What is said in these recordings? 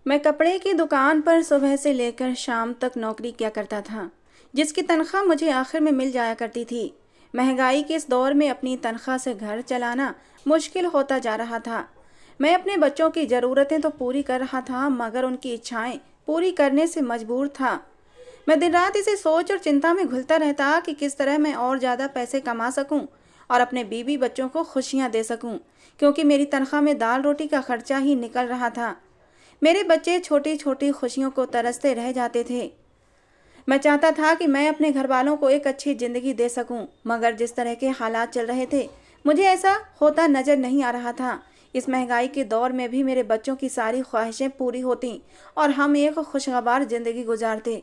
मैं कपड़े की दुकान पर सुबह से लेकर शाम तक नौकरी किया करता था, जिसकी तनख्वाह मुझे आखिर में मिल जाया करती थी। महंगाई के इस दौर में अपनी तनख्वाह से घर चलाना मुश्किल होता जा रहा था। मैं अपने बच्चों की ज़रूरतें तो पूरी कर रहा था, मगर उनकी इच्छाएं पूरी करने से मजबूर था। मैं दिन रात इसे सोच और चिंता में घुलता रहता कि किस तरह मैं और ज़्यादा पैसे कमा सकूं और अपने बीवी बच्चों को खुशियां दे सकूं, क्योंकि मेरी तनख्वाह में दाल रोटी का खर्चा ही निकल रहा था। मेरे बच्चे छोटी छोटी खुशियों को तरसते रह जाते थे। मैं चाहता था कि मैं अपने घर वालों को एक अच्छी ज़िंदगी दे सकूं, मगर जिस तरह के हालात चल रहे थे, मुझे ऐसा होता नज़र नहीं आ रहा था। इस महंगाई के दौर में भी मेरे बच्चों की सारी ख्वाहिशें पूरी होती और हम एक खुशगवार ज़िंदगी गुजारते।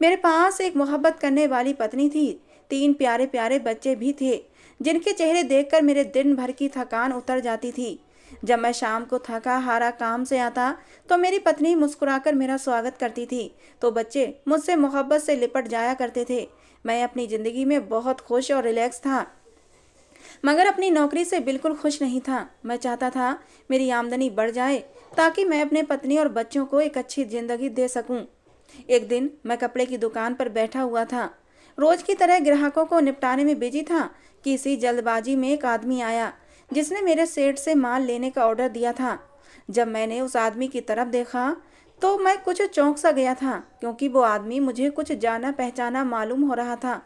मेरे पास एक मोहब्बत करने वाली पत्नी थी, 3 प्यारे प्यारे बच्चे भी थे, जिनके चेहरे देखकर मेरे दिन भर की थकान उतर जाती थी। जब मैं शाम को थका हारा काम से आता, तो मेरी पत्नी मुस्कुराकर मेरा स्वागत करती थी, तो बच्चे मुझसे मोहब्बत से लिपट जाया करते थे। मैं अपनी ज़िंदगी में बहुत खुश और रिलैक्स था, मगर अपनी नौकरी से बिल्कुल खुश नहीं था। मैं चाहता था मेरी आमदनी बढ़ जाए, ताकि मैं अपने पत्नी और बच्चों को एक अच्छी ज़िंदगी दे सकूं। एक दिन मैं कपड़े की दुकान पर बैठा हुआ था, रोज की तरह ग्राहकों को निपटाने में बिजी था कि इसी जल्दबाजी में एक आदमी आया, जिसने मेरे सेठ से माल लेने का ऑर्डर दिया था। जब मैंने उस आदमी की तरफ देखा, तो मैं कुछ चौंक सा गया था, क्योंकि वो आदमी मुझे कुछ जाना पहचाना मालूम हो रहा था।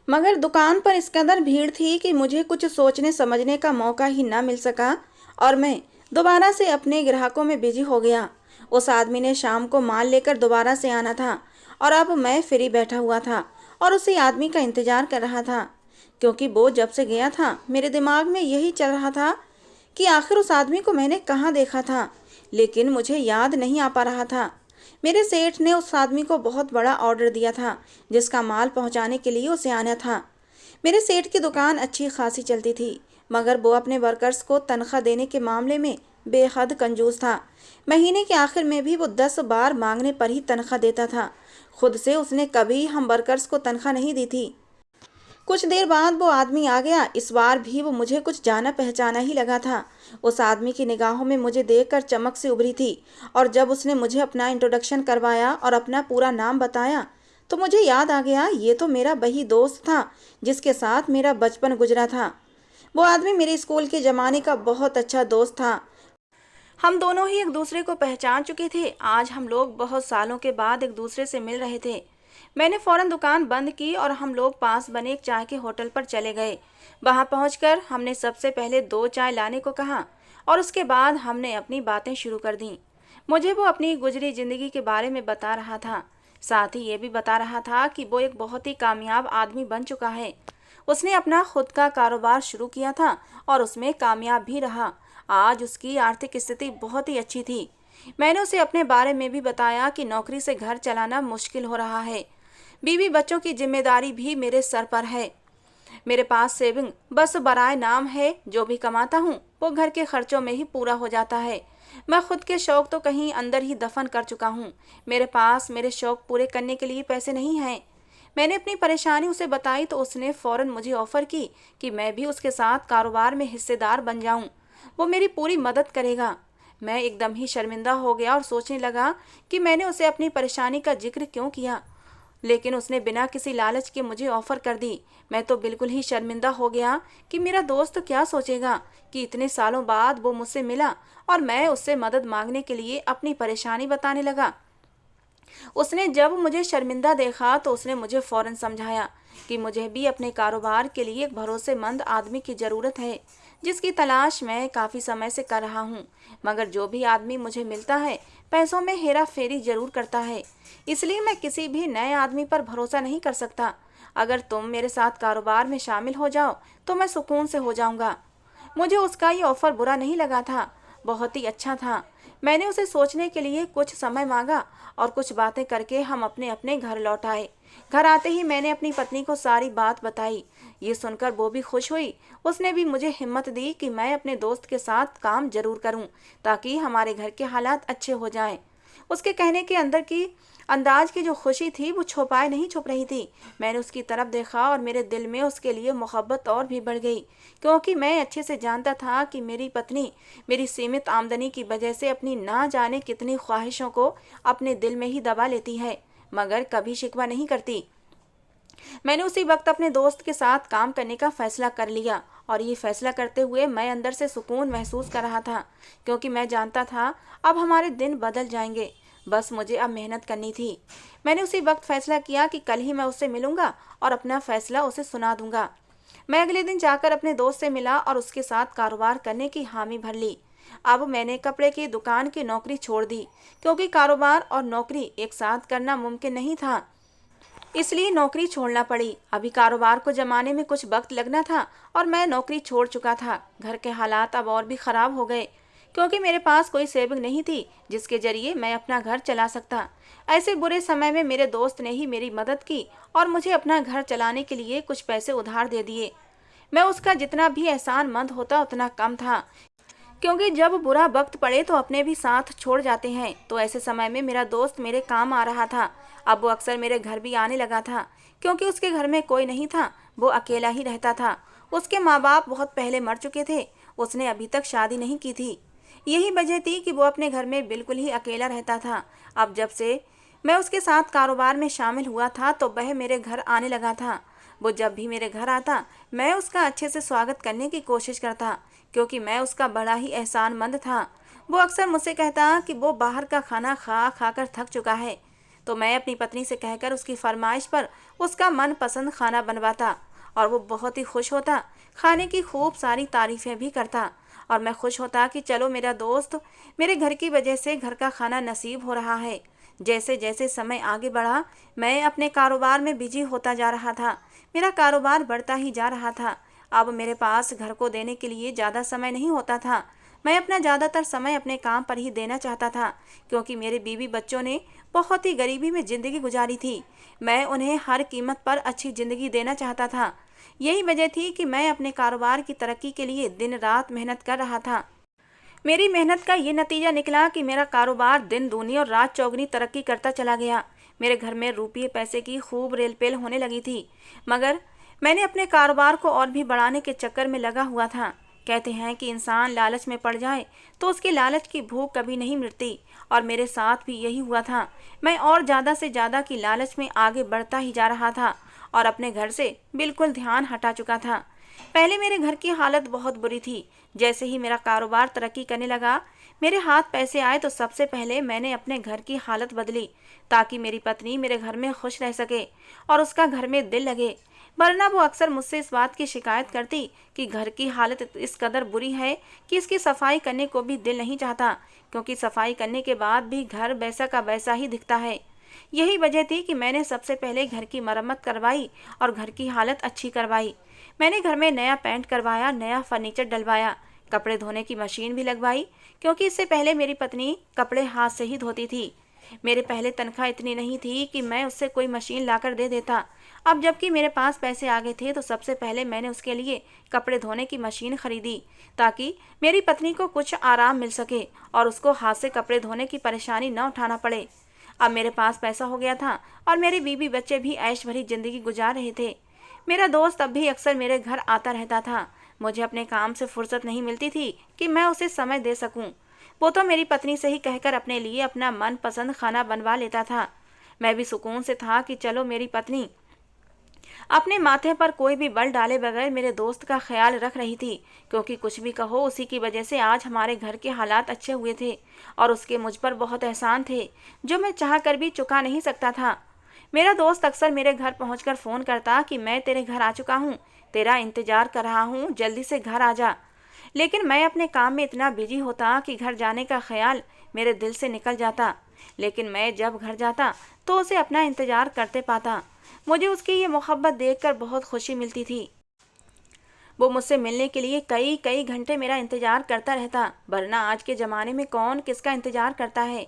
मगर दुकान पर इस कदर भीड़ थी कि मुझे कुछ सोचने समझने का मौका ही ना मिल सका और मैं दोबारा से अपने ग्राहकों में बिजी हो गया। उस आदमी ने शाम को माल लेकर दोबारा से आना था और अब मैं फ्री बैठा हुआ था और उसी आदमी का इंतजार कर रहा था, क्योंकि वो जब से गया था मेरे दिमाग में यही चल रहा था कि आखिर उस आदमी को मैंने कहाँ देखा था, लेकिन मुझे याद नहीं आ पा रहा था। मेरे सेठ ने उस आदमी को बहुत बड़ा ऑर्डर दिया था, जिसका माल पहुंचाने के लिए उसे आना था। मेरे सेठ की दुकान अच्छी खासी चलती थी, मगर वो अपने वर्कर्स को तनख्वाह देने के मामले में बेहद कंजूस था। महीने के आखिर में भी वो 10 बार मांगने पर ही तनख्वाह देता था। खुद से उसने कभी हम वर्कर्स को तनख्वाह नहीं दी थी। कुछ देर बाद वो आदमी आ गया। इस बार भी वो मुझे कुछ जाना पहचाना ही लगा था। उस आदमी की निगाहों में मुझे देखकर चमक से उभरी थी, और जब उसने मुझे अपना इंट्रोडक्शन करवाया और अपना पूरा नाम बताया, तो मुझे याद आ गया, ये तो मेरा वही दोस्त था जिसके साथ मेरा बचपन गुजरा था। वो आदमी मेरे स्कूल के ज़माने का बहुत अच्छा दोस्त था। हम दोनों ही एक दूसरे को पहचान चुके थे। आज हम लोग बहुत सालों के बाद एक दूसरे से मिल रहे थे। मैंने फौरन दुकान बंद की और हम लोग पास बने एक चाय के होटल पर चले गए। वहां पहुंचकर हमने सबसे पहले 2 चाय लाने को कहा और उसके बाद हमने अपनी बातें शुरू कर दी। मुझे वो अपनी गुजरी जिंदगी के बारे में बता रहा था, साथ ही ये भी बता रहा था कि वो एक बहुत ही कामयाब आदमी बन चुका है। उसने अपना खुद का कारोबार शुरू किया था और उसमें कामयाब भी रहा। आज उसकी आर्थिक स्थिति बहुत ही अच्छी थी। मैंने उसे अपने बारे में भी बताया कि नौकरी से घर चलाना मुश्किल हो रहा है, बीवी बच्चों की जिम्मेदारी भी मेरे सर पर है। मेरे पास सेविंग बस बराए नाम है, जो भी कमाता हूँ वो घर के खर्चों में ही पूरा हो जाता है। मैं खुद के शौक तो कहीं अंदर ही दफन कर चुका हूँ। मेरे पास मेरे शौक पूरे करने के लिए पैसे नहीं हैं। मैंने अपनी परेशानी उसे बताई तो उसने फौरन मुझे ऑफर की कि मैं भी उसके साथ कारोबार में हिस्सेदार बन जाऊं। वो मेरी पूरी मदद करेगा। मैं एकदम ही शर्मिंदा हो गया और सोचने लगा कि मैंने उसे अपनी परेशानी का जिक्र क्यों किया, लेकिन उसने बिना किसी लालच के मुझे ऑफर कर दी। मैं तो बिल्कुल ही शर्मिंदा हो गया कि मेरा दोस्त क्या सोचेगा कि इतने सालों बाद वो मुझसे मिला और मैं उससे मदद मांगने के लिए अपनी परेशानी बताने लगा। उसने जब मुझे शर्मिंदा देखा तो उसने मुझे फौरन समझाया कि मुझे भी अपने कारोबार के लिए एक भरोसेमंद आदमी की ज़रूरत है, जिसकी तलाश मैं काफ़ी समय से कर रहा हूँ। मगर जो भी आदमी मुझे मिलता है पैसों में हेरा फेरी जरूर करता है, इसलिए मैं किसी भी नए आदमी पर भरोसा नहीं कर सकता। अगर तुम मेरे साथ कारोबार में शामिल हो जाओ तो मैं सुकून से हो जाऊंगा। मुझे उसका ये ऑफर बुरा नहीं लगा था, बहुत ही अच्छा था। मैंने उसे सोचने के लिए कुछ समय मांगा और कुछ बातें करके हम अपने अपने घर लौट आए। घर आते ही मैंने अपनी पत्नी को सारी बात बताई। ये सुनकर वो भी खुश हुई। उसने भी मुझे हिम्मत दी कि मैं अपने दोस्त के साथ काम जरूर करूं, ताकि हमारे घर के हालात अच्छे हो जाएं। उसके कहने के अंदर की अंदाज की जो खुशी थी वो छुपाए नहीं छुप रही थी। मैंने उसकी तरफ देखा और मेरे दिल में उसके लिए मोहब्बत और भी बढ़ गई, क्योंकि मैं अच्छे से जानता था कि मेरी पत्नी मेरी सीमित आमदनी की वजह से अपनी ना जाने कितनी ख्वाहिशों को अपने दिल में ही दबा लेती है, मगर कभी शिकवा नहीं करती। मैंने उसी वक्त अपने दोस्त के साथ काम करने का फैसला कर लिया, और ये फैसला करते हुए मैं अंदर से सुकून महसूस कर रहा था, क्योंकि मैं जानता था अब हमारे दिन बदल जाएंगे। बस मुझे अब मेहनत करनी थी। मैंने उसी वक्त फैसला किया कि कल ही मैं उससे मिलूंगा और अपना फैसला उसे सुना दूंगा। मैं अगले दिन जाकर अपने दोस्त से मिला और उसके साथ कारोबार करने की हामी भर ली। अब मैंने कपड़े की दुकान की नौकरी छोड़ दी, क्योंकि कारोबार और नौकरी एक साथ करना मुमकिन नहीं था, इसलिए नौकरी छोड़ना पड़ी। अभी कारोबार को जमाने में कुछ वक्त लगना था और मैं नौकरी छोड़ चुका था। घर के हालात अब और भी ख़राब हो गए, क्योंकि मेरे पास कोई सेविंग नहीं थी जिसके जरिए मैं अपना घर चला सकता। ऐसे बुरे समय में मेरे दोस्त ने ही मेरी मदद की और मुझे अपना घर चलाने के लिए कुछ पैसे उधार दे दिए। मैं उसका जितना भी एहसानमंद होता उतना कम था, क्योंकि जब बुरा वक्त पड़े तो अपने भी साथ छोड़ जाते हैं। तो ऐसे समय में मेरा दोस्त मेरे काम आ रहा था। अब वो अक्सर मेरे घर भी आने लगा था, क्योंकि उसके घर में कोई नहीं था, वो अकेला ही रहता था। उसके माँ बाप बहुत पहले मर चुके थे, उसने अभी तक शादी नहीं की थी। यही वजह थी कि वो अपने घर में बिल्कुल ही अकेला रहता था। अब जब से मैं उसके साथ कारोबार में शामिल हुआ था तो वह मेरे घर आने लगा था। वो जब भी मेरे घर आता मैं उसका अच्छे से स्वागत करने की कोशिश करता, क्योंकि मैं उसका बड़ा ही एहसानमंद था। वो अक्सर मुझसे कहता कि वो बाहर का खाना खा खा कर थक चुका है, तो मैं अपनी पत्नी से कहकर उसकी फरमाइश पर उसका मनपसंद खाना बनवाता, और वो बहुत ही खुश होता, खाने की खूब सारी तारीफ़ें भी करता। और मैं खुश होता कि चलो मेरा दोस्त मेरे घर की वजह से घर का खाना नसीब हो रहा है। जैसे जैसे समय आगे बढ़ा मैं अपने कारोबार में बिजी होता जा रहा था। मेरा कारोबार बढ़ता ही जा रहा था। अब मेरे पास घर को देने के लिए ज़्यादा समय नहीं होता था। मैं अपना ज़्यादातर समय अपने काम पर ही देना चाहता था, क्योंकि मेरे बीवी बच्चों ने बहुत ही गरीबी में ज़िंदगी गुजारी थी। मैं उन्हें हर कीमत पर अच्छी ज़िंदगी देना चाहता था। यही वजह थी कि मैं अपने कारोबार की तरक्की के लिए दिन रात मेहनत कर रहा था। मेरी मेहनत का ये नतीजा निकला कि मेरा कारोबार दिन दूनी और रात चौगनी तरक्की करता चला गया। मेरे घर में रुपये पैसे की खूब रेलपेल होने लगी थी, मगर मैंने अपने कारोबार को और भी बढ़ाने के चक्कर में लगा हुआ था। कहते हैं कि इंसान लालच में पड़ जाए तो उसकी लालच की भूख कभी नहीं मिटती, और मेरे साथ भी यही हुआ था। मैं और ज़्यादा से ज़्यादा की लालच में आगे बढ़ता ही जा रहा था और अपने घर से बिल्कुल ध्यान हटा चुका था। पहले मेरे घर की हालत बहुत बुरी थी। जैसे ही मेरा कारोबार तरक्की करने लगा, मेरे हाथ पैसे आए, तो सबसे पहले मैंने अपने घर की हालत बदली, ताकि मेरी पत्नी मेरे घर में खुश रह सके और उसका घर में दिल लगे। वरना वो अक्सर मुझसे इस बात की शिकायत करती कि घर की हालत इस कदर बुरी है कि इसकी सफाई करने को भी दिल नहीं चाहता, क्योंकि सफाई करने के बाद भी घर वैसा का वैसा ही दिखता है। यही वजह थी कि मैंने सबसे पहले घर की मरम्मत करवाई और घर की हालत अच्छी करवाई। मैंने घर में नया पेंट करवाया, नया फर्नीचर डलवाया, कपड़े धोने की मशीन भी लगवाई, क्योंकि इससे पहले मेरी पत्नी कपड़े हाथ से ही धोती थी। मेरे पहले तनख्वाह इतनी नहीं थी कि मैं उससे कोई मशीन लाकर दे देता। अब जबकि मेरे पास पैसे आ गए थे, तो सबसे पहले मैंने उसके लिए कपड़े धोने की मशीन खरीदी, ताकि मेरी पत्नी को कुछ आराम मिल सके और उसको हाथ से कपड़े धोने की परेशानी न उठाना पड़े। अब मेरे पास पैसा हो गया था और मेरे बीवी बच्चे भी ऐश भरी जिंदगी गुजार रहे थे। मेरा दोस्त अब भी अक्सर मेरे घर आता रहता था। मुझे अपने काम से फुर्सत नहीं मिलती थी कि मैं उसे समय दे सकूं। वो तो मेरी पत्नी से ही कहकर अपने लिए अपना मनपसंद खाना बनवा लेता था। मैं भी सुकून से था कि चलो मेरी पत्नी अपने माथे पर कोई भी बल डाले बगैर मेरे दोस्त का ख्याल रख रही थी, क्योंकि कुछ भी कहो उसी की वजह से आज हमारे घर के हालात अच्छे हुए थे और उसके मुझ पर बहुत एहसान थे जो मैं चाह कर भी चुका नहीं सकता था। मेरा दोस्त अक्सर मेरे घर पहुंचकर फ़ोन करता कि मैं तेरे घर आ चुका हूँ, तेरा इंतज़ार कर रहा हूँ, जल्दी से घर आ जा। लेकिन मैं अपने काम में इतना बिजी होता कि घर जाने का ख्याल मेरे दिल से निकल जाता। लेकिन मैं जब घर जाता तो उसे अपना इंतज़ार करते पाता। मुझे उसकी ये मोहब्बत देखकर बहुत खुशी मिलती थी। वो मुझसे मिलने के लिए कई कई घंटे मेरा इंतज़ार करता रहता, वरना आज के ज़माने में कौन किसका इंतज़ार करता है।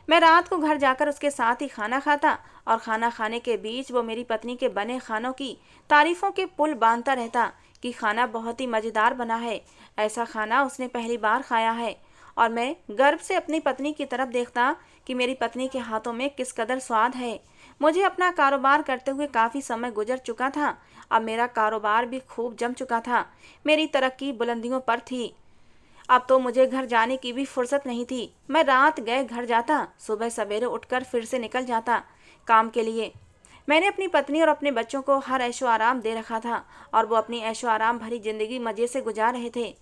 मैं रात को घर जाकर उसके साथ ही खाना खाता और खाना खाने के बीच वो मेरी पत्नी के बने खानों की तारीफ़ों के पुल बांधता रहता कि खाना बहुत ही मज़ेदार बना है, ऐसा खाना उसने पहली बार खाया है। और मैं गर्व से अपनी पत्नी की तरफ देखता कि मेरी पत्नी के हाथों में किस कदर स्वाद है। मुझे अपना कारोबार करते हुए काफ़ी समय गुजर चुका था। अब मेरा कारोबार भी खूब जम चुका था। मेरी तरक्की बुलंदियों पर थी। अब तो मुझे घर जाने की भी फुर्सत नहीं थी। मैं रात गए घर जाता, सुबह सवेरे उठकर फिर से निकल जाता काम के लिए। मैंने अपनी पत्नी और अपने बच्चों को हर ऐशो आराम दे रखा था और वो अपनी ऐशो आराम भरी जिंदगी मज़े से गुजार रहे थे।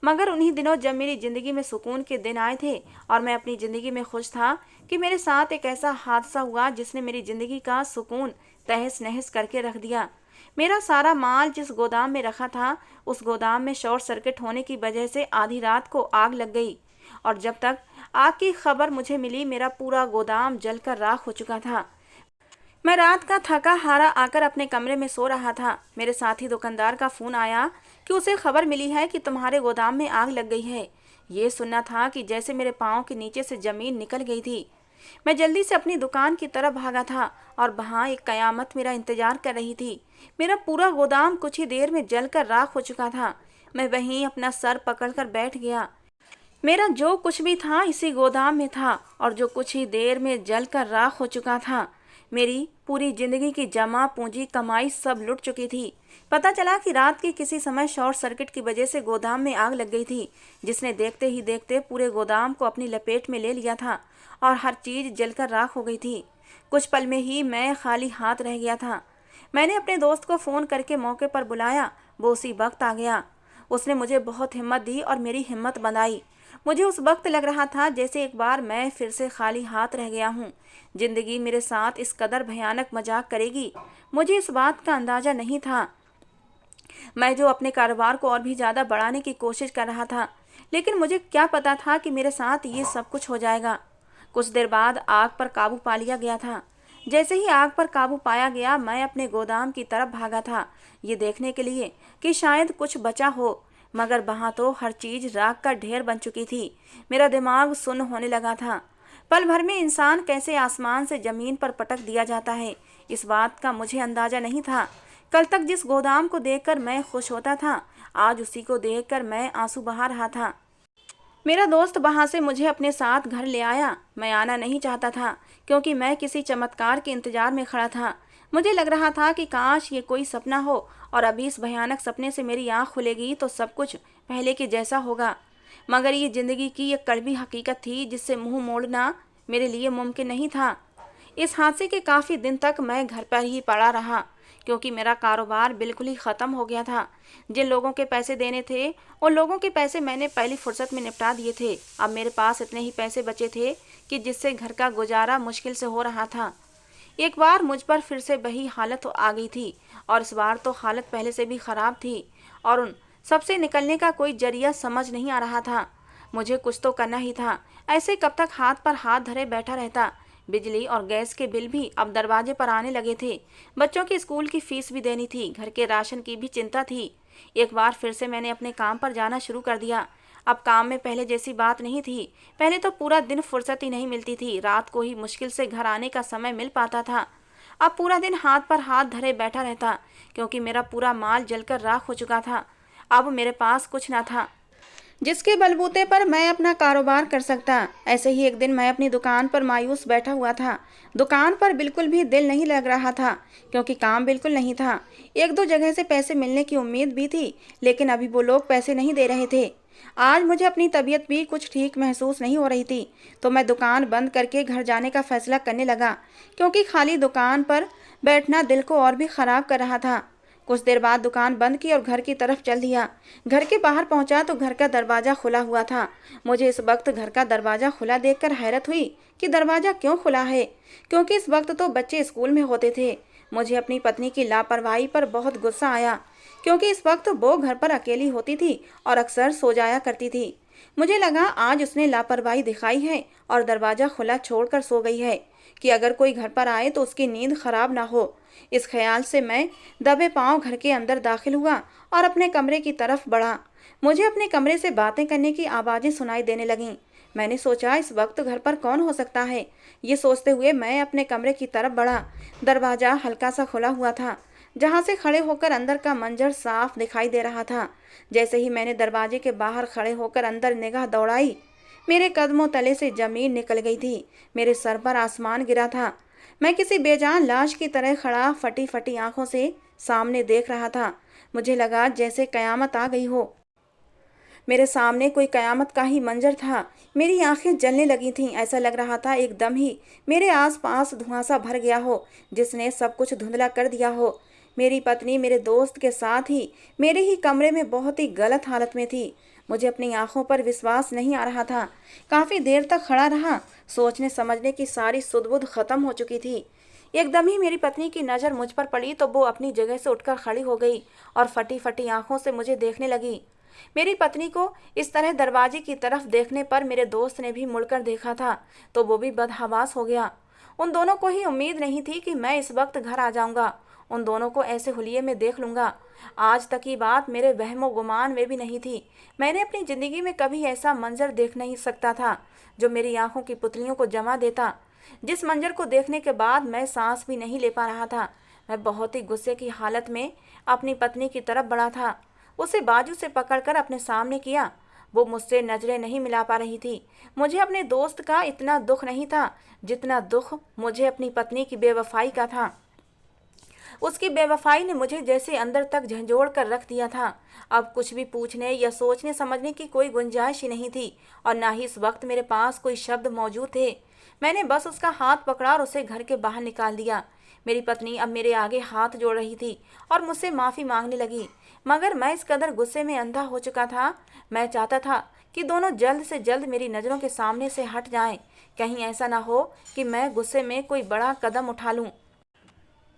मगर उन्हीं दिनों जब मेरी ज़िंदगी में सुकून के दिन आए थे और मैं अपनी ज़िंदगी में खुश था कि मेरे साथ एक ऐसा हादसा हुआ जिसने मेरी ज़िंदगी का सुकून तहस नहस करके रख दिया। मेरा सारा माल जिस गोदाम में रखा था, उस गोदाम में शॉर्ट सर्किट होने की वजह से आधी रात को आग लग गई और जब तक आग की खबर मुझे मिली, मेरा पूरा गोदाम जलकर राख हो चुका था। मैं रात का थका हारा आकर अपने कमरे में सो रहा था। मेरे साथी दुकानदार का फ़ोन आया कि उसे खबर मिली है कि तुम्हारे गोदाम में आग लग गई है। ये सुनना था कि जैसे मेरे पाँव के नीचे से ज़मीन निकल गई थी। मैं जल्दी से अपनी दुकान की तरफ भागा था और वहाँ एक कयामत मेरा इंतज़ार कर रही थी। मेरा पूरा गोदाम कुछ ही देर में जलकर राख हो चुका था। मैं वहीं अपना सर पकड़कर बैठ गया। मेरा जो कुछ भी था इसी गोदाम में था और जो कुछ ही देर में जलकर राख हो चुका था। मेरी पूरी जिंदगी की जमा पूंजी कमाई सब लुट चुकी थी। पता चला कि रात के किसी समय शॉर्ट सर्किट की वजह से गोदाम में आग लग गई थी, जिसने देखते ही देखते पूरे गोदाम को अपनी लपेट में ले लिया था और हर चीज़ जलकर राख हो गई थी। कुछ पल में ही मैं खाली हाथ रह गया था। मैंने अपने दोस्त को फ़ोन करके मौके पर बुलाया। वो उसी वक्त आ गया। उसने मुझे बहुत हिम्मत दी और मेरी हिम्मत बंधाई। मुझे उस वक्त लग रहा था जैसे एक बार मैं फिर से खाली हाथ रह गया हूँ। जिंदगी मेरे साथ इस कदर भयानक मजाक करेगी, मुझे इस बात का अंदाज़ा नहीं था। मैं जो अपने कारोबार को और भी ज़्यादा बढ़ाने की कोशिश कर रहा था, लेकिन मुझे क्या पता था कि मेरे साथ ये सब कुछ हो जाएगा। कुछ देर बाद आग पर काबू पा लिया गया था। जैसे ही आग पर काबू पाया गया, मैं अपने गोदाम की तरफ भागा था, ये देखने के लिए कि शायद कुछ बचा हो, मगर वहाँ तो हर चीज़ राख का ढेर बन चुकी थी। मेरा दिमाग सुन्न होने लगा था। पल भर में इंसान कैसे आसमान से ज़मीन पर पटक दिया जाता है, इस बात का मुझे अंदाज़ा नहीं था। कल तक जिस गोदाम को देखकर मैं खुश होता था, आज उसी को देखकर मैं आंसू बहा रहा था। मेरा दोस्त वहाँ से मुझे अपने साथ घर ले आया। मैं आना नहीं चाहता था क्योंकि मैं किसी चमत्कार के इंतजार में खड़ा था। मुझे लग रहा था कि काश ये कोई सपना हो और अभी इस भयानक सपने से मेरी आँख खुलेगी तो सब कुछ पहले के जैसा होगा। मगर ये ज़िंदगी की एक कड़वी हकीकत थी जिससे मुंह मोड़ना मेरे लिए मुमकिन नहीं था। इस हादसे के काफ़ी दिन तक मैं घर पर ही पड़ा रहा क्योंकि मेरा कारोबार बिल्कुल ही ख़त्म हो गया था। जिन लोगों के पैसे देने थे, उन लोगों के पैसे मैंने पहली फुर्सत में निपटा दिए थे। अब मेरे पास इतने ही पैसे बचे थे कि जिससे घर का गुजारा मुश्किल से हो रहा था। एक बार मुझ पर फिर से वही हालत आ गई थी और इस बार तो हालत पहले से भी ख़राब थी और उन सबसे निकलने का कोई जरिया समझ नहीं आ रहा था। मुझे कुछ तो करना ही था। ऐसे कब तक हाथ पर हाथ धरे बैठा रहता। बिजली और गैस के बिल भी अब दरवाजे पर आने लगे थे। बच्चों की स्कूल की फीस भी देनी थी। घर के राशन की भी चिंता थी। एक बार फिर से मैंने अपने काम पर जाना शुरू कर दिया। अब काम में पहले जैसी बात नहीं थी। पहले तो पूरा दिन फुर्सत ही नहीं मिलती थी। रात को ही मुश्किल से घर आने का समय मिल पाता था। अब पूरा दिन हाथ पर हाथ धरे बैठा रहता क्योंकि मेरा पूरा माल जलकर राख हो चुका था। अब मेरे पास कुछ ना था जिसके बलबूते पर मैं अपना कारोबार कर सकता। ऐसे ही एक दिन मैं अपनी दुकान पर मायूस बैठा हुआ था। दुकान पर बिल्कुल भी दिल नहीं लग रहा था क्योंकि काम बिल्कुल नहीं था। एक दो जगह से पैसे मिलने की उम्मीद भी थी, लेकिन अभी वो लोग पैसे नहीं दे रहे थे। आज मुझे अपनी तबीयत भी कुछ ठीक महसूस नहीं हो रही थी, तो मैं दुकान बंद करके घर जाने का फैसला करने लगा क्योंकि खाली दुकान पर बैठना दिल को और भी ख़राब कर रहा था। कुछ देर बाद दुकान बंद की और घर की तरफ चल दिया। घर के बाहर पहुंचा तो घर का दरवाज़ा खुला हुआ था। मुझे इस वक्त घर का दरवाज़ा खुला देखकर हैरत हुई कि दरवाज़ा क्यों खुला है, क्योंकि इस वक्त तो बच्चे स्कूल में होते थे। मुझे अपनी पत्नी की लापरवाही पर बहुत गुस्सा आया क्योंकि इस वक्त वो घर पर अकेली होती थी और अक्सर सो जाया करती थी। मुझे लगा आज उसने लापरवाही दिखाई है और दरवाज़ा खुला छोड़कर सो गई है कि अगर कोई घर पर आए तो उसकी नींद खराब ना हो। इस ख्याल से मैं दबे पांव घर के अंदर दाखिल हुआ और अपने कमरे की तरफ बढ़ा। मुझे अपने कमरे से बातें करने की आवाज़ें सुनाई देने लगीं। मैंने सोचा इस वक्त घर पर कौन हो सकता है। ये सोचते हुए मैं अपने कमरे की तरफ बढ़ा। दरवाज़ा हल्का सा खुला हुआ था, जहाँ से खड़े होकर अंदर का मंजर साफ दिखाई दे रहा था। जैसे ही मैंने दरवाजे के बाहर खड़े होकर अंदर निगाह दौड़ाई, मेरे कदमों तले से जमीन निकल गई थी। मेरे सर पर आसमान गिरा था। मैं किसी बेजान लाश की तरह खड़ा फटी फटी आंखों से सामने देख रहा था। मुझे लगा जैसे कयामत आ गई हो। मेरे सामने कोई कयामत का ही मंजर था। मेरी आंखें जलने लगी थीं। ऐसा लग रहा था एकदम ही मेरे आसपास धुआंसा भर गया हो, जिसने सब कुछ धुंधला कर दिया हो। मेरी पत्नी मेरे दोस्त के साथ ही मेरे ही कमरे में बहुत ही गलत हालत में थी। मुझे अपनी आंखों पर विश्वास नहीं आ रहा था। काफ़ी देर तक खड़ा रहा। सोचने समझने की सारी सुध-बुध खत्म हो चुकी थी। एकदम ही मेरी पत्नी की नज़र मुझ पर पड़ी तो वो अपनी जगह से उठकर खड़ी हो गई और फटी फटी आंखों से मुझे देखने लगी। मेरी पत्नी को इस तरह दरवाजे की तरफ देखने पर मेरे दोस्त ने भी मुड़कर देखा था तो वो भी बदहवास हो गया। उन दोनों को ही उम्मीद नहीं थी कि मैं इस वक्त घर आ जाऊंगा, उन दोनों को ऐसे हुलिये में देख लूंगा। आज तक की बात मेरे वहमो गुमान में भी नहीं थी। मैंने अपनी ज़िंदगी में कभी ऐसा मंजर देख नहीं सकता था जो मेरी आंखों की पुतलियों को जमा देता। जिस मंजर को देखने के बाद मैं सांस भी नहीं ले पा रहा था। मैं बहुत ही गुस्से की हालत में अपनी पत्नी की तरफ बढ़ा था। उसे बाजू से पकड़कर अपने सामने किया। वो मुझसे नजरें नहीं मिला पा रही थी। मुझे अपने दोस्त का इतना दुख नहीं था जितना दुख मुझे अपनी पत्नी की बेवफाई का था। उसकी बेवफाई ने मुझे जैसे अंदर तक झंझोड़ कर रख दिया था। अब कुछ भी पूछने या सोचने समझने की कोई गुंजाइश ही नहीं थी और ना ही इस वक्त मेरे पास कोई शब्द मौजूद थे। मैंने बस उसका हाथ पकड़ा और उसे घर के बाहर निकाल दिया। मेरी पत्नी अब मेरे आगे हाथ जोड़ रही थी और मुझसे माफ़ी मांगने लगी, मगर मैं इस कदर गुस्से में अंधा हो चुका था। मैं चाहता था कि दोनों जल्द से जल्द मेरी नज़रों के सामने से हट जाएं। कहीं ऐसा ना हो कि मैं गुस्से में कोई बड़ा कदम उठा लूं।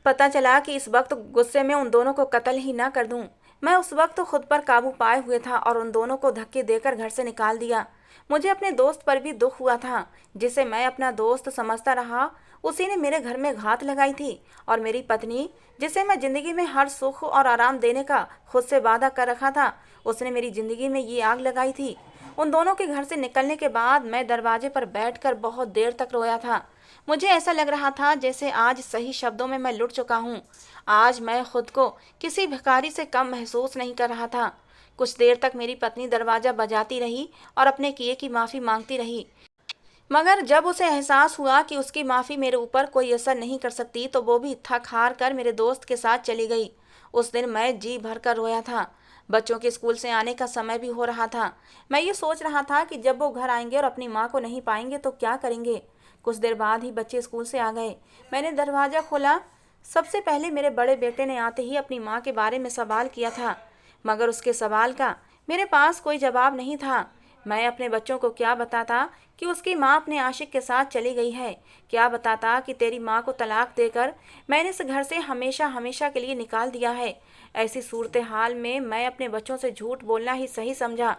पता चला कि इस वक्त गुस्से में उन दोनों को कत्ल ही ना कर दूं। मैं उस वक्त खुद पर काबू पाए हुए था और उन दोनों को धक्के देकर घर से निकाल दिया। मुझे अपने दोस्त पर भी दुख हुआ था, जिसे मैं अपना दोस्त समझता रहा। उसी ने मेरे घर में घात लगाई थी और मेरी पत्नी, जिसे मैं जिंदगी में हर सुख और आराम देने का खुद से वादा कर रखा था, उसने मेरी जिंदगी में ये आग लगाई थी। उन दोनों के घर से निकलने के बाद मैं दरवाजे पर बैठकर बहुत देर तक रोया था। मुझे ऐसा लग रहा था जैसे आज सही शब्दों में मैं लुट चुका हूँ। आज मैं खुद को किसी भिखारी से कम महसूस नहीं कर रहा था। कुछ देर तक मेरी पत्नी दरवाज़ा बजाती रही और अपने किए की माफ़ी मांगती रही, मगर जब उसे एहसास हुआ कि उसकी माफ़ी मेरे ऊपर कोई असर नहीं कर सकती तो वो भी थक हार कर मेरे दोस्त के साथ चली गई। उस दिन मैं जी भर कर रोया था। बच्चों के स्कूल से आने का समय भी हो रहा था। मैं ये सोच रहा था कि जब वो घर आएंगे और अपनी माँ को नहीं पाएंगे तो क्या करेंगे। कुछ देर बाद ही बच्चे स्कूल से आ गए। मैंने दरवाज़ा खोला। सबसे पहले मेरे बड़े बेटे ने आते ही अपनी माँ के बारे में सवाल किया था, मगर उसके सवाल का मेरे पास कोई जवाब नहीं था। मैं अपने बच्चों को क्या बताता कि उसकी माँ अपने आशिक के साथ चली गई है? क्या बताता कि तेरी माँ को तलाक देकर मैंने इस घर से हमेशा हमेशा के लिए निकाल दिया है? ऐसी सूरत हाल में मैं अपने बच्चों से झूठ बोलना ही सही समझा,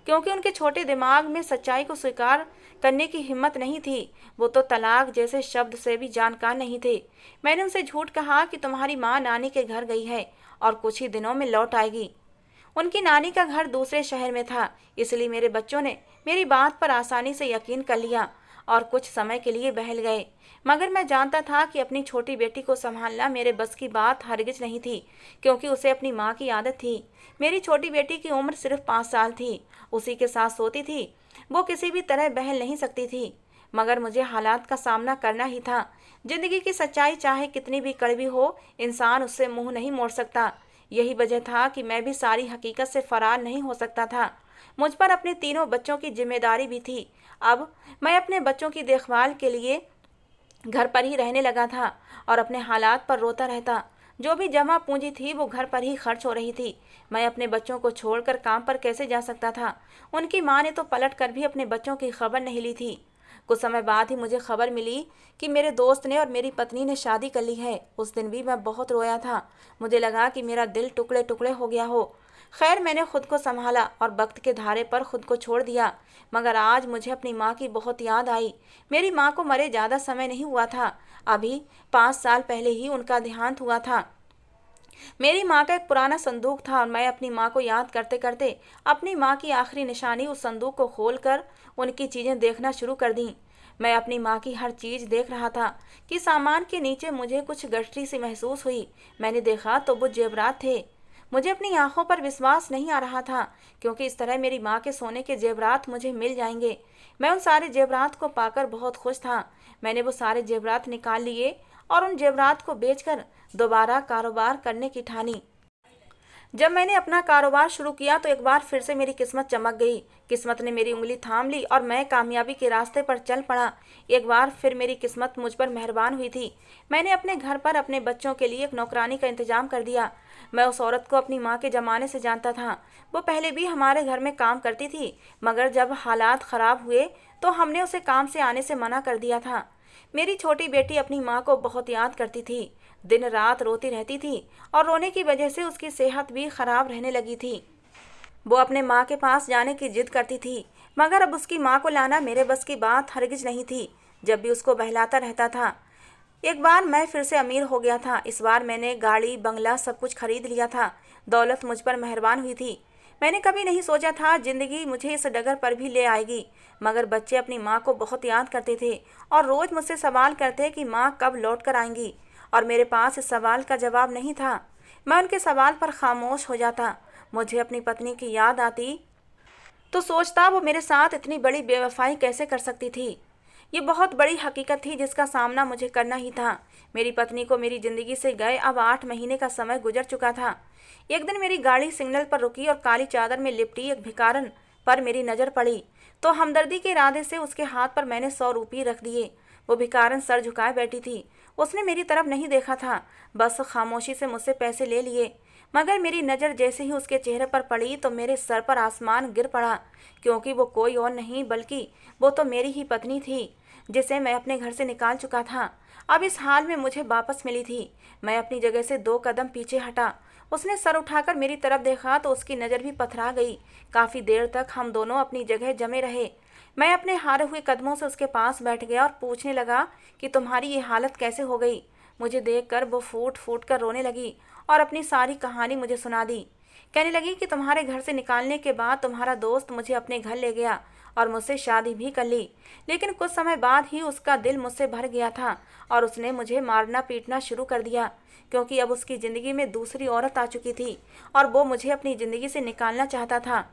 क्योंकि उनके छोटे दिमाग में सच्चाई को स्वीकार करने की हिम्मत नहीं थी। वो तो तलाक जैसे शब्द से भी जानकार नहीं थे। मैंने उनसे झूठ कहा कि तुम्हारी माँ नानी के घर गई है और कुछ ही दिनों में लौट आएगी। उनकी नानी का घर दूसरे शहर में था, इसलिए मेरे बच्चों ने मेरी बात पर आसानी से यकीन कर लिया और कुछ समय के लिए बहल गए। मगर मैं जानता था कि अपनी छोटी बेटी को संभालना मेरे बस की बात हरगिज नहीं थी, क्योंकि उसे अपनी माँ की आदत थी। मेरी छोटी बेटी की उम्र सिर्फ 5 साल थी। उसी के साथ सोती थी। वो किसी भी तरह बहल नहीं सकती थी, मगर मुझे हालात का सामना करना ही था। जिंदगी की सच्चाई चाहे कितनी भी कड़वी हो, इंसान उससे मुंह नहीं मोड़ सकता। यही वजह था कि मैं भी सारी हकीकत से फरार नहीं हो सकता था। मुझ पर अपने तीनों बच्चों की जिम्मेदारी भी थी। अब मैं अपने बच्चों की देखभाल के लिए घर पर ही रहने लगा था और अपने हालात पर रोता रहता। जो भी जमा पूंजी थी वो घर पर ही खर्च हो रही थी। मैं अपने बच्चों को छोड़कर काम पर कैसे जा सकता था? उनकी माँ ने तो पलट कर भी अपने बच्चों की खबर नहीं ली थी। कुछ समय बाद ही मुझे खबर मिली कि मेरे दोस्त ने और मेरी पत्नी ने शादी कर ली है। उस दिन भी मैं बहुत रोया था। मुझे लगा कि मेरा दिल टुकड़े टुकड़े हो गया हो। खैर, मैंने खुद को संभाला और वक्त के धारे पर खुद को छोड़ दिया। मगर आज मुझे अपनी माँ की बहुत याद आई। मेरी माँ को मरे ज़्यादा समय नहीं हुआ था। अभी 5 साल पहले ही उनका देहांत हुआ था। मेरी माँ का एक पुराना संदूक था और मैं अपनी माँ को याद करते करते अपनी माँ की आखिरी निशानी उस संदूक को खोलकर उनकी चीज़ें देखना शुरू कर दी। मैं अपनी माँ की हर चीज़ देख रहा था कि सामान के नीचे मुझे कुछ गठरी सी महसूस हुई। मैंने देखा तो वो जेवरात थे। मुझे अपनी आंखों पर विश्वास नहीं आ रहा था, क्योंकि इस तरह मेरी माँ के सोने के जेवरात मुझे मिल जाएंगे। मैं उन सारे जेवरात को पाकर बहुत खुश था। मैंने वो सारे जेवरात निकाल लिए और उन जेवरात को बेचकर दोबारा कारोबार करने की ठानी। जब मैंने अपना कारोबार शुरू किया तो एक बार फिर से मेरी किस्मत चमक गई। किस्मत ने मेरी उंगली थाम ली और मैं कामयाबी के रास्ते पर चल पड़ा। एक बार फिर मेरी किस्मत मुझ पर मेहरबान हुई थी। मैंने अपने घर पर अपने बच्चों के लिए एक नौकरानी का इंतजाम कर दिया। मैं उस औरत को अपनी माँ के ज़माने से जानता था। वो पहले भी हमारे घर में काम करती थी, मगर जब हालात ख़राब हुए तो हमने उसे काम से आने से मना कर दिया था। मेरी छोटी बेटी अपनी माँ को बहुत याद करती थी, दिन रात रोती रहती थी और रोने की वजह से उसकी सेहत भी खराब रहने लगी थी। वो अपने माँ के पास जाने की जिद करती थी, मगर अब उसकी माँ को लाना मेरे बस की बात हरगिज नहीं थी। जब भी उसको बहलाता रहता था। एक बार मैं फिर से अमीर हो गया था। इस बार मैंने गाड़ी बंगला सब कुछ खरीद लिया था। दौलत मुझ पर मेहरबान हुई थी। मैंने कभी नहीं सोचा था जिंदगी मुझे इस डगर पर भी ले आएगी, मगर बच्चे अपनी माँ को बहुत याद करते थे और रोज़ मुझसे सवाल करते कि माँ कब लौट कर आएंगी, और मेरे पास इस सवाल का जवाब नहीं था। मैं उनके सवाल पर खामोश हो जाता। मुझे अपनी पत्नी की याद आती तो सोचता वो मेरे साथ इतनी बड़ी बेवफाई कैसे कर सकती थी। ये बहुत बड़ी हकीकत थी जिसका सामना मुझे करना ही था। मेरी पत्नी को मेरी ज़िंदगी से गए अब 8 महीने का समय गुजर चुका था। एक दिन मेरी गाड़ी सिग्नल पर रुकी और काली चादर में लिपटी एक भिखारन पर मेरी नज़र पड़ी, तो हमदर्दी के इरादे से उसके हाथ पर मैंने 100 रुपये रख दिए। वो भिखारन सर झुकाए बैठी थी। उसने मेरी तरफ नहीं देखा था, बस खामोशी से मुझसे पैसे ले लिए। मगर मेरी नज़र जैसे ही उसके चेहरे पर पड़ी तो मेरे सर पर आसमान गिर पड़ा, क्योंकि वो कोई और नहीं बल्कि वो तो मेरी ही पत्नी थी, जिसे मैं अपने घर से निकाल चुका था। अब इस हाल में मुझे वापस मिली थी। मैं अपनी जगह से 2 कदम पीछे हटा। उसने सर उठाकर मेरी तरफ देखा तो उसकी नज़र भी पथरा गई। काफ़ी देर तक हम दोनों अपनी जगह जमे रहे। मैं अपने हारे हुए कदमों से उसके पास बैठ गया और पूछने लगा कि तुम्हारी ये हालत कैसे हो गई। मुझे देखकर वो फूट फूट कर रोने लगी और अपनी सारी कहानी मुझे सुना दी। कहने लगी कि तुम्हारे घर से निकालने के बाद तुम्हारा दोस्त मुझे अपने घर ले गया और मुझसे शादी भी कर ली, लेकिन कुछ समय बाद ही उसका दिल मुझसे भर गया था और उसने मुझे मारना पीटना शुरू कर दिया, क्योंकि अब उसकी ज़िंदगी में दूसरी औरत आ चुकी थी और वो मुझे अपनी ज़िंदगी से निकालना चाहता था।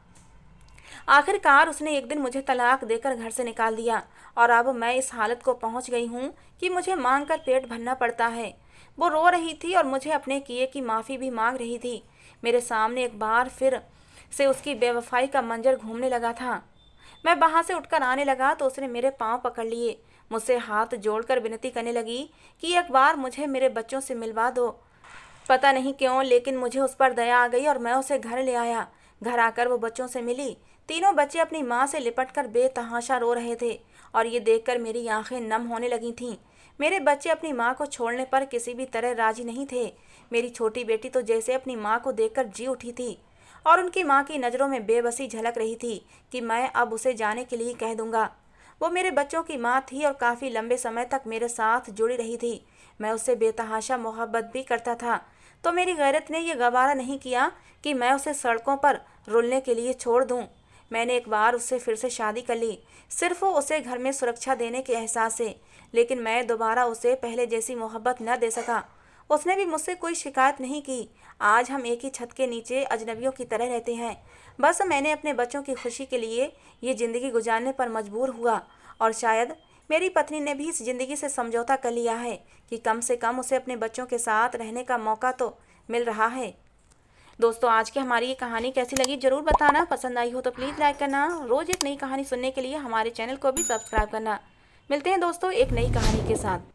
आखिरकार उसने एक दिन मुझे तलाक देकर घर से निकाल दिया और अब मैं इस हालत को पहुंच गई हूं कि मुझे मांग कर पेट भरना पड़ता है। वो रो रही थी और मुझे अपने किए की माफ़ी भी मांग रही थी। मेरे सामने एक बार फिर से उसकी बेवफाई का मंजर घूमने लगा था। मैं वहाँ से उठकर आने लगा तो उसने मेरे पाँव पकड़ लिए, मुझसे हाथ जोड़कर विनती करने लगी कि एक बार मुझे मेरे बच्चों से मिलवा दो। पता नहीं क्यों, लेकिन मुझे उस पर दया आ गई और मैं उसे घर ले आया। घर आकर वो बच्चों से मिली। तीनों बच्चे अपनी माँ से लिपटकर बेतहाशा रो रहे थे और ये देखकर मेरी आंखें नम होने लगी थीं। मेरे बच्चे अपनी माँ को छोड़ने पर किसी भी तरह राजी नहीं थे। मेरी छोटी बेटी तो जैसे अपनी माँ को देखकर जी उठी थी और उनकी माँ की नज़रों में बेबसी झलक रही थी कि मैं अब उसे जाने के लिए कह दूंगा। वो मेरे बच्चों की माँ थी और काफ़ी लंबे समय तक मेरे साथ जुड़ी रही थी। मैं उससे बेतहाशा मोहब्बत भी करता था, तो मेरी गैरत ने यह गवारा नहीं किया कि मैं उसे सड़कों पर रुलने के लिए छोड़ दूं। मैंने एक बार उससे फिर से शादी कर ली, सिर्फ उसे घर में सुरक्षा देने के एहसास से, लेकिन मैं दोबारा उसे पहले जैसी मोहब्बत न दे सका। उसने भी मुझसे कोई शिकायत नहीं की। आज हम एक ही छत के नीचे अजनबियों की तरह रहते हैं। बस मैंने अपने बच्चों की खुशी के लिए ये ज़िंदगी गुजारने पर मजबूर हुआ और शायद मेरी पत्नी ने भी इस ज़िंदगी से समझौता कर लिया है कि कम से कम उसे अपने बच्चों के साथ रहने का मौका तो मिल रहा है। दोस्तों, आज की हमारी ये कहानी कैसी लगी ज़रूर बताना। पसंद आई हो तो प्लीज़ लाइक करना। रोज़ एक नई कहानी सुनने के लिए हमारे चैनल को भी सब्सक्राइब करना। मिलते हैं दोस्तों एक नई कहानी के साथ।